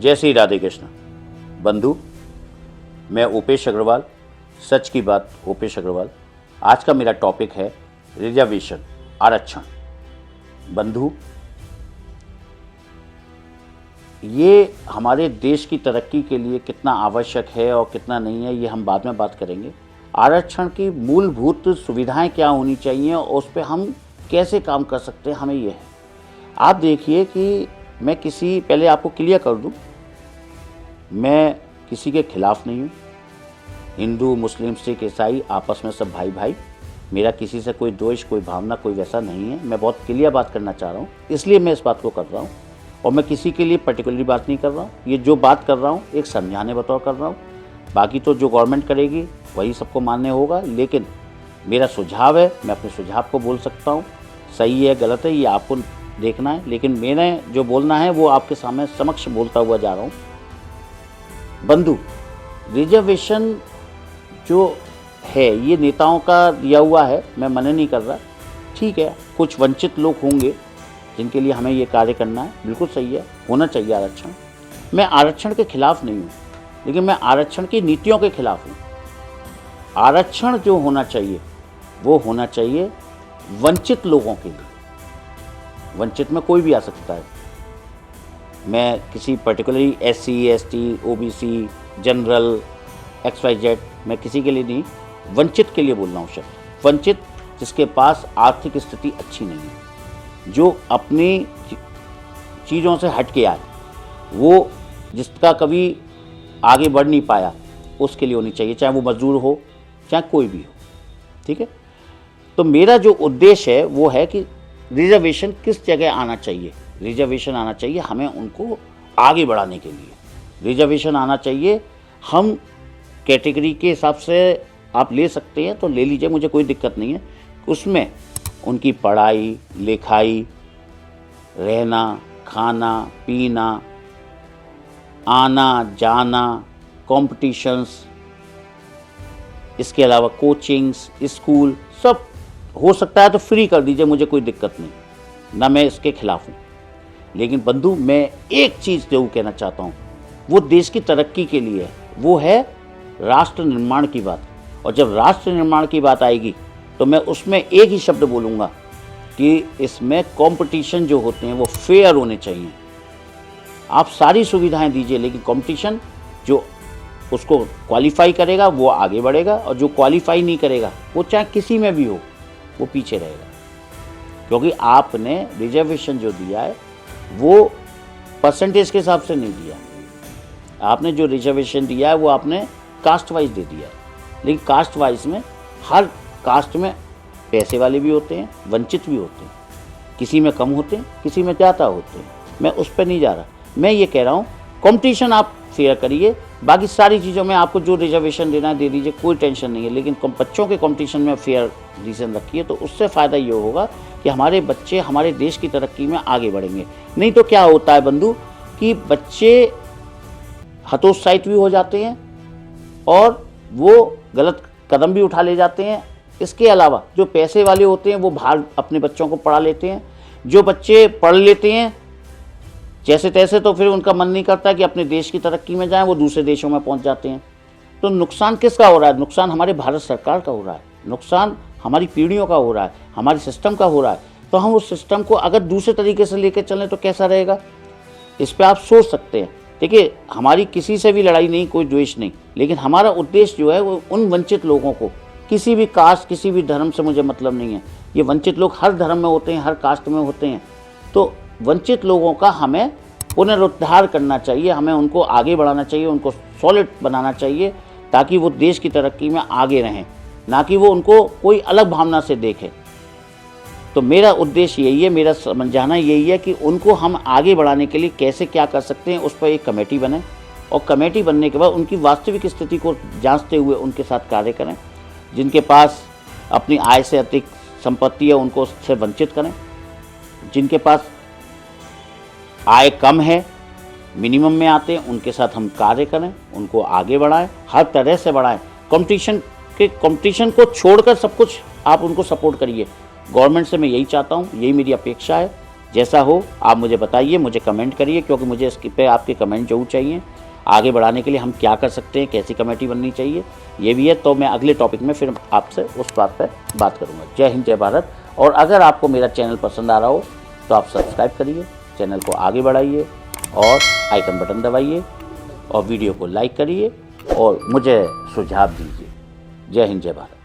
जय श्री राधे कृष्ण। बंधु, मैं उपेश अग्रवाल, सच की बात उपेश अग्रवाल। आज का मेरा टॉपिक है रिजर्वेशन, आरक्षण। बंधु, ये हमारे देश की तरक्की के लिए कितना आवश्यक है और कितना नहीं है, ये हम बाद में बात करेंगे। आरक्षण की मूलभूत सुविधाएं क्या होनी चाहिए और उस पर हम कैसे काम कर सकते हैं, हमें ये है। आप देखिए कि मैं पहले आपको क्लियर कर दूं, मैं किसी के खिलाफ नहीं हूँ। हिंदू, मुस्लिम, सिख, ईसाई आपस में सब भाई भाई। मेरा किसी से कोई द्वेष, कोई भावना, कोई वैसा नहीं है। मैं बहुत क्लियर बात करना चाह रहा हूँ, इसलिए मैं इस बात को कर रहा हूँ। और मैं किसी के लिए पर्टिकुलरली बात नहीं कर रहा हूँ। ये जो बात कर रहा हूँ एक समझाने बतौर कर रहा हूँ। बाकी तो जो गवर्नमेंट करेगी वही सबको मान्य होगा, लेकिन मेरा सुझाव है, मैं अपने सुझाव को बोल सकता हूँ। सही है गलत है ये आपको देखना है, लेकिन मैंने जो बोलना है वो आपके सामने समक्ष बोलता हुआ जा रहा हूँ। बंधु, रिजर्वेशन जो है ये नेताओं का दिया हुआ है, मैं मना नहीं कर रहा। ठीक है, कुछ वंचित लोग होंगे जिनके लिए हमें ये कार्य करना है, बिल्कुल सही है, होना चाहिए आरक्षण। मैं आरक्षण के खिलाफ नहीं हूँ, लेकिन मैं आरक्षण की नीतियों के खिलाफ हूँ। आरक्षण जो होना चाहिए वो होना चाहिए वंचित लोगों के लिए। वंचित में कोई भी आ सकता है। मैं किसी particularly SC, ST, OBC, general, XYZ, मैं किसी के लिए नहीं, वंचित के लिए बोल रहा हूँ शब्द। वंचित जिसके पास आर्थिक स्थिति अच्छी नहीं है, जो अपनी चीज़ों से हट के आए, वो जिसका कभी आगे बढ़ नहीं पाया, उसके लिए होनी चाहिए, चाहे वो मजदूर हो चाहे कोई भी हो। ठीक है, तो मेरा जो उद्देश्य है वो है कि रिजर्वेशन किस जगह आना चाहिए। रिजर्वेशन आना चाहिए हमें उनको आगे बढ़ाने के लिए। रिजर्वेशन आना चाहिए, हम कैटेगरी के हिसाब से आप ले सकते हैं तो ले लीजिए, मुझे कोई दिक्कत नहीं है। उसमें उनकी पढ़ाई लिखाई, रहना, खाना पीना, आना जाना, कॉम्पिटिशन्स, इसके अलावा कोचिंग्स, स्कूल, सब हो सकता है तो फ्री कर दीजिए, मुझे कोई दिक्कत नहीं, ना मैं इसके खिलाफ हूँ। लेकिन बंधु, मैं एक चीज़ जरूर कहना चाहता हूँ, वो देश की तरक्की के लिए है, वो है राष्ट्र निर्माण की बात। और जब राष्ट्र निर्माण की बात आएगी तो मैं उसमें एक ही शब्द बोलूँगा कि इसमें कंपटीशन जो होते हैं वो फेयर होने चाहिए। आप सारी सुविधाएं दीजिए, लेकिन कंपटीशन जो उसको क्वालिफाई करेगा वो आगे बढ़ेगा, और जो क्वालिफाई नहीं करेगा वो चाहे किसी में भी हो वो पीछे रहेगा। क्योंकि आपने रिजर्वेशन जो दिया है वो परसेंटेज के हिसाब से नहीं दिया। आपने जो रिजर्वेशन दिया है वो आपने कास्ट वाइज दे दिया है। लेकिन कास्ट वाइज में हर कास्ट में पैसे वाले भी होते हैं, वंचित भी होते हैं, किसी में कम होते हैं, किसी में ज़्यादा होते हैं। मैं उस पर नहीं जा रहा, मैं ये कह रहा हूँ कंपटीशन आप फेयर करिए। बाकी सारी चीज़ों में आपको जो रिजर्वेशन देना है दे दीजिए, कोई टेंशन नहीं है। लेकिन बच्चों के कंपटीशन में फेयर रीजन रखिए, तो उससे फ़ायदा ये होगा कि हमारे बच्चे हमारे देश की तरक्की में आगे बढ़ेंगे। नहीं तो क्या होता है बंधु कि बच्चे हतोत्साहित भी हो जाते हैं और वो गलत कदम भी उठा ले जाते हैं। इसके अलावा जो पैसे वाले होते हैं वो बाहर अपने बच्चों को पढ़ा लेते हैं। जो बच्चे पढ़ लेते हैं जैसे तैसे, तो फिर उनका मन नहीं करता कि अपने देश की तरक्की में जाएं, वो दूसरे देशों में पहुंच जाते हैं। तो नुकसान किसका हो रहा है? नुकसान हमारे भारत सरकार का हो रहा है, नुकसान हमारी पीढ़ियों का हो रहा है, हमारे सिस्टम का हो रहा है। तो हम उस सिस्टम को अगर दूसरे तरीके से लेकर चलें तो कैसा रहेगा, इस पर आप सोच सकते हैं। देखिए, हमारी किसी से भी लड़ाई नहीं, कोई द्वेष नहीं, लेकिन हमारा उद्देश्य जो है वो उन वंचित लोगों को, किसी भी कास्ट, किसी भी धर्म से मुझे मतलब नहीं है। ये वंचित लोग हर धर्म में होते हैं, हर कास्ट में होते हैं। तो वंचित लोगों का हमें पुनरुद्धार करना चाहिए, हमें उनको आगे बढ़ाना चाहिए, उनको सॉलिड बनाना चाहिए, ताकि वो देश की तरक्की में आगे रहें, ना कि वो उनको कोई अलग भावना से देखें। तो मेरा उद्देश्य यही है, मेरा समझाना यही है कि उनको हम आगे बढ़ाने के लिए कैसे क्या कर सकते हैं, उस पर एक कमेटी बने, और कमेटी बनने के बाद उनकी वास्तविक स्थिति को जांचते हुए उनके साथ कार्य करें। जिनके पास अपनी आय से अधिक संपत्ति है उनको उससे वंचित करें, जिनके पास आय कम है, मिनिमम में आते हैं, उनके साथ हम कार्य करें, उनको आगे बढ़ाएं, हर तरह से बढ़ाएं। कंपटीशन को छोड़कर सब कुछ आप उनको सपोर्ट करिए। गवर्नमेंट से मैं यही चाहता हूँ, यही मेरी अपेक्षा है। जैसा हो आप मुझे बताइए, मुझे कमेंट करिए, क्योंकि मुझे इसके पे आपके कमेंट ज़रूर चाहिए। आगे बढ़ाने के लिए हम क्या कर सकते हैं, कैसी कमेटी बननी चाहिए, ये भी है। तो मैं अगले टॉपिक में फिर आपसे उस बात पर बात करूँगा। जय हिंद, जय भारत। और अगर आपको मेरा चैनल पसंद आ रहा हो तो आप सब्सक्राइब करिए, चैनल को आगे बढ़ाइए और आइकन बटन दबाइए और वीडियो को लाइक करिए और मुझे सुझाव दीजिए। जय हिंद, जय भारत।